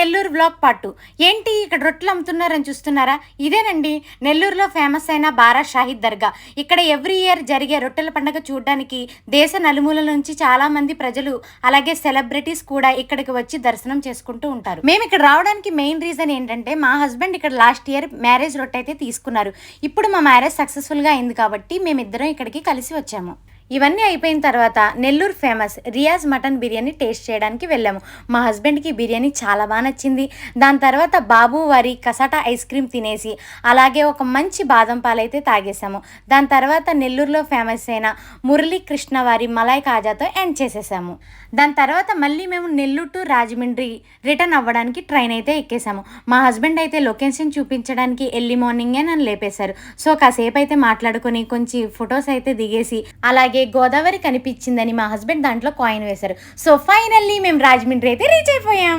Nellore vlog part 2. ఏంటి ఇక్కడ రొట్టెలు అమ్ముతున్నారని చూస్తున్నారా? ఇదేనండి నెల్లూరులో ఫేమస్ అయిన బారా షాహిద్ దర్గా. ఇక్కడ ఎవ్రీ ఇయర్ జరిగే రొట్టెల పండుగ చూడడానికి దేశ నలుమూలల నుంచి చాలా మంది ప్రజలు అలాగే సెలబ్రిటీస్ కూడా ఇక్కడికి వచ్చి దర్శనం చేసుకుంటూ ఉంటారు. మేము ఇక్కడ రావడానికి మెయిన్ రీజన్ ఏంటంటే మా హస్బెండ్ ఇక్కడ లాస్ట్ ఇయర్ మ్యారేజ్ రొట్టె అయితే తీసుకున్నారు. ఇప్పుడు మా మ్యారేజ్ సక్సెస్ఫుల్గా అయింది కాబట్టి మేమిద్దరం ఇక్కడికి కలిసి వచ్చాము. ఇవన్నీ అయిపోయిన తర్వాత Nellore famous Riyaz mutton biryani taste చేయడానికి వెళ్ళాము. మా హస్బెండ్కి బిర్యానీ చాలా బాగా నచ్చింది. దాని తర్వాత బాబు వారి కసాటా ఐస్ క్రీమ్ తినేసి అలాగే ఒక మంచి బాదం పాలైతే తాగేసాము. దాని తర్వాత నెల్లూరులో ఫేమస్ అయిన మురళీ కృష్ణ వారి మలాయ్ కాజాతో ఎండ్ చేసేసాము. దాని తర్వాత మళ్ళీ మేము నెల్లూరు టు రాజమండ్రి రిటర్న్ అవ్వడానికి ట్రైన్ అయితే ఎక్కేసాము. మా హస్బెండ్ అయితే లొకేషన్ చూపించడానికి ఎర్లీ మార్నింగే నన్ను లేపేశారు. సో కాసేపు అయితే మాట్లాడుకొని కొంచెం ఫొటోస్ అయితే దిగేసి అలాగే గోదావరి కనిపించిందని మా హస్బెండ్ దాంట్లో కాయిన్ వేశారు. సో ఫైనల్లీ మేము రాజమండ్రి అయితే రీచ్ అయిపోయాం.